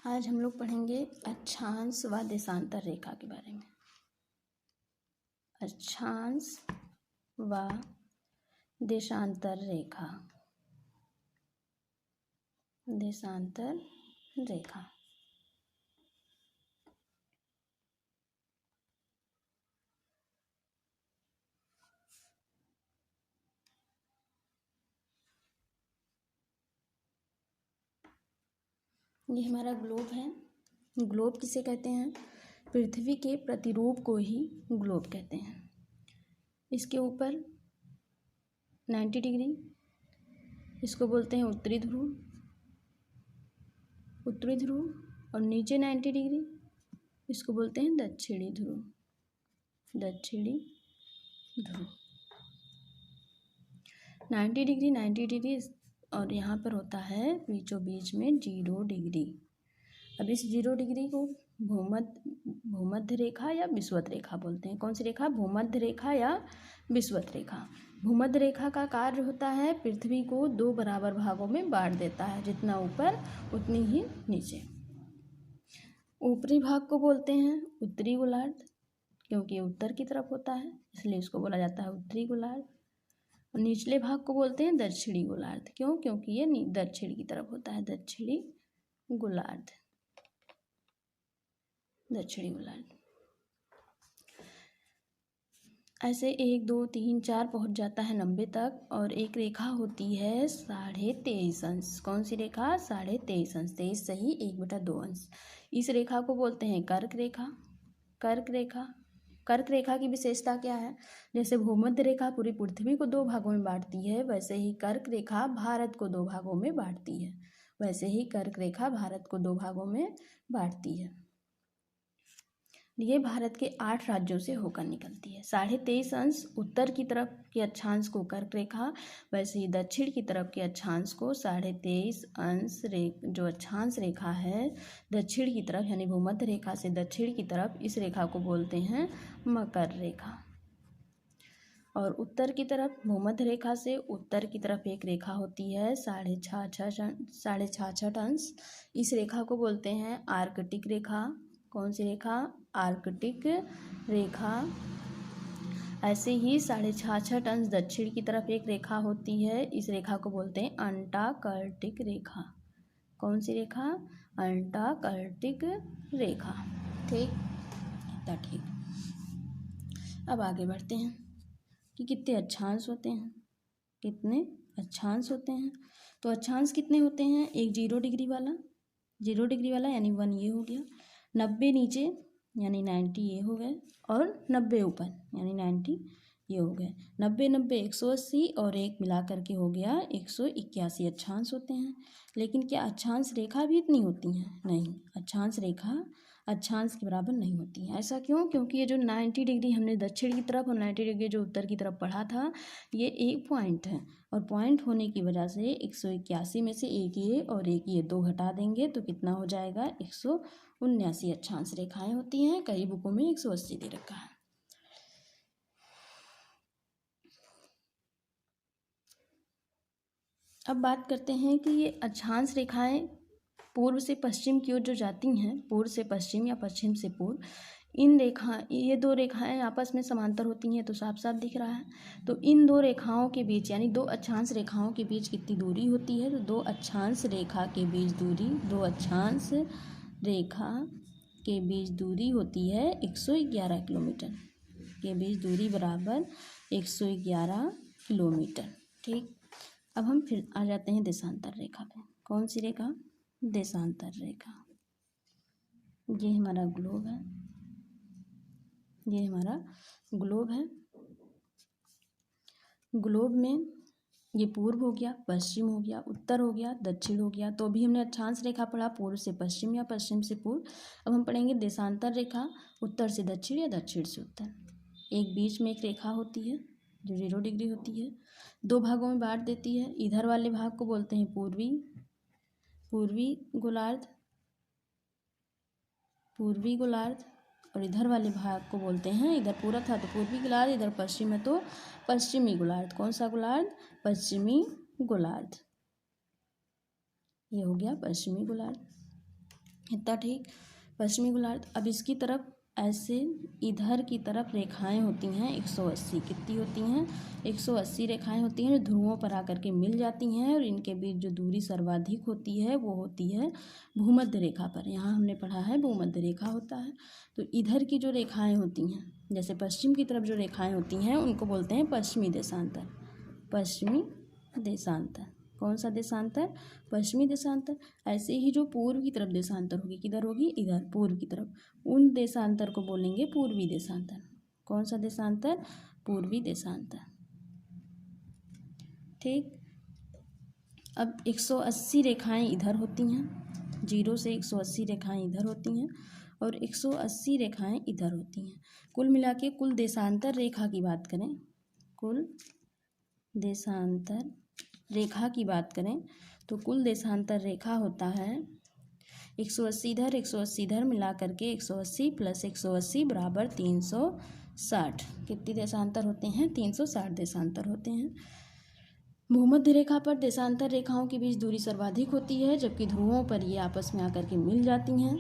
आज हम लोग पढ़ेंगे अक्षांश व देशांतर रेखा के बारे में। अक्षांश व देशांतर रेखा। देशांतर रेखा ये हमारा ग्लोब है। ग्लोब किसे कहते हैं? पृथ्वी के प्रतिरूप को ही ग्लोब कहते हैं। इसके ऊपर 90 डिग्री, इसको बोलते हैं उत्तरी ध्रुव, और नीचे 90 डिग्री, इसको बोलते हैं दक्षिणी ध्रुव। दक्षिणी ध्रुव 90 डिग्री और यहाँ पर होता है बीचों बीच में 0 डिग्री। अब इस 0 डिग्री को भूमध्य रेखा या विषुवत रेखा बोलते हैं। कौन सी रेखा? भूमध्य रेखा या विषुवत रेखा। भूमध्य रेखा का कार्य होता है पृथ्वी को 2 बराबर भागों में बांट देता है, जितना ऊपर उतनी ही नीचे। ऊपरी भाग को बोलते हैं उत्तरी गोलार्ध, क्योंकि उत्तर की तरफ होता है इसलिए इसको बोला जाता है उत्तरी गोलार्ध। और निचले भाग को बोलते हैं दक्षिणी गोलार्ध। क्यों? क्योंकि ये दक्षिण की तरफ होता है। दक्षिणी गोलार्ध। दक्षिणी गोलार्ध ऐसे 1 2 3 4 पहुंच जाता है 90 तक। और एक रेखा होती है 23.5 अंश। कौन सी रेखा? 23.5 अंश। 23 सही 1/2 अंश। इस रेखा को बोलते हैं कर्क रेखा। कर्क रेखा। कर्क रेखा की विशेषता क्या है? जैसे भूमध्य रेखा पूरी पृथ्वी को 2 भागों में बांटती है, वैसे ही कर्क रेखा भारत को 2 भागों में बांटती है। वैसे ही कर्क रेखा भारत को 2 भागों में बांटती है। ये भारत के 8 राज्यों से होकर निकलती है। 23.5 अंश उत्तर की तरफ के अक्षांश को कर्क रेखा, वैसे ही दक्षिण की तरफ के अक्षांश को 23.5 अंश जो अक्षांश रेखा है दक्षिण की तरफ, यानी भूमध्य रेखा से दक्षिण की तरफ, इस रेखा को बोलते हैं मकर रेखा। और उत्तर की तरफ भूमध्य रेखा से उत्तर की तरफ एक रेखा होती है 66.5 अंश। इस रेखा को बोलते हैं आर्कटिक रेखा। कौन सी रेखा? आर्कटिक रेखा। ऐसे ही 66.5 अंश दक्षिण की तरफ एक रेखा होती है, इस रेखा को बोलते हैं अंटार्कटिक रेखा। कौन सी रेखा? अंटार्कटिक रेखा। ठीक, इतना ठीक। अब आगे बढ़ते हैं कि कितने अक्षांश होते हैं। कितने अक्षांश होते हैं? तो अक्षांश कितने होते हैं? एक 0 डिग्री वाला यानी 1 ये हो गया, 90 नीचे यानी 90 ये हो गए, और 90 ऊपर यानी 90 ये हो गए। 90 90 180 और एक मिला करके हो गया 181 अक्षांश होते हैं। लेकिन क्या अक्षांश रेखा भी इतनी होती हैं? नहीं, अक्षांश रेखा अक्षांश के बराबर नहीं होती है। ऐसा क्यों? क्योंकि ये जो 90 डिग्री हमने दक्षिण की तरफ और 90 डिग्री जो उत्तर की तरफ पढ़ा था, ये एक पॉइंट है, और पॉइंट होने की वजह से 181 में से एक ये और एक ये 2 घटा देंगे तो कितना हो जाएगा? 179 अक्षांश रेखाएं होती हैं। कई बुकों में 180 दे रखा है। अब बात करते हैं कि ये अक्षांश रेखाएं पूर्व से पश्चिम की ओर जो जाती हैं, पूर्व से पश्चिम या पश्चिम से पूर्व, ये 2 रेखाएं आपस में समांतर होती हैं, तो साफ साफ दिख रहा है। तो इन 2 रेखाओं के बीच यानी 2 अक्षांश रेखाओं के बीच कितनी दूरी होती है? तो 2 अक्षांश रेखा के बीच दूरी 2 अक्षांश रेखा के बीच दूरी होती है 111 किलोमीटर। के बीच दूरी बराबर 111 किलोमीटर। ठीक, अब हम फिर आ जाते हैं देशांतर रेखा पे। कौन सी रेखा? देशांतर रेखा। ये हमारा ग्लोब है। ये हमारा ग्लोब है। ग्लोब में ये पूर्व हो गया, पश्चिम हो गया, उत्तर हो गया, दक्षिण हो गया। तो अभी हमने अक्षांश रेखा पढ़ा पूर्व से पश्चिम या पश्चिम से पूर्व। अब हम पढ़ेंगे देशांतर रेखा, उत्तर से दक्षिण या दक्षिण से उत्तर। एक बीच में एक रेखा होती है जो 0 डिग्री होती है, 2 भागों में बांट देती है। इधर वाले भाग को बोलते हैं पूर्वी गोलार्ध, और इधर वाले भाग को बोलते हैं, इधर पूरा था तो पूर्वी गोलार्ध, इधर पश्चिम है तो पश्चिमी गोलार्ध। कौन सा गोलार्ध? पश्चिमी गोलार्ध। ये हो गया पश्चिमी गोलार्ध। इतना ठीक। पश्चिमी गोलार्ध, अब इसकी तरफ ऐसे इधर की तरफ रेखाएं होती हैं 180, कितनी होती हैं 180 रेखाएं होती हैं जो ध्रुवों पर आकर के मिल जाती हैं, और इनके बीच जो दूरी सर्वाधिक होती है वो होती है भूमध्य रेखा पर। यहाँ हमने पढ़ा है भूमध्य रेखा होता है। तो इधर की जो रेखाएं होती हैं, जैसे पश्चिम की तरफ जो रेखाएं होती हैं उनको बोलते हैं पश्चिमी देशांतर। पश्चिमी देशांतर, कौन सा देशांतर, पश्चिमी देशांतर। ऐसे ही जो पूर्व की तरफ देशांतर होगी, किधर होगी, इधर पूर्व की तरफ, उन देशांतर को बोलेंगे पूर्वी देशांतर। कौन सा देशांतर, पूर्वी देशांतर। ठीक। अब 180 रेखाएं इधर होती हैं, 0 से 180 रेखाएं इधर होती हैं और 180 रेखाएं इधर होती हैं। कुल मिला के कुल देशांतर रेखा की बात करें, कुल देशांतर रेखा की बात करें तो कुल देशांतर रेखा होता है 180 इधर 180 इधर मिला करके 180 + 180 = 360। कितनी देशांतर होते हैं, 360 देशांतर होते हैं। भूमध्य रेखा पर देशांतर रेखाओं के बीच दूरी सर्वाधिक होती है, जबकि ध्रुवों पर ये आपस में आकर के मिल जाती हैं।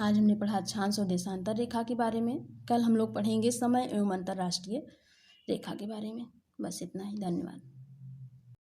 आज हमने पढ़ा अक्षांश और देशांतर रेखा के बारे में। कल हम लोग पढ़ेंगे समय एवं अंतर्राष्ट्रीय रेखा के बारे में। बस इतना ही, धन्यवाद।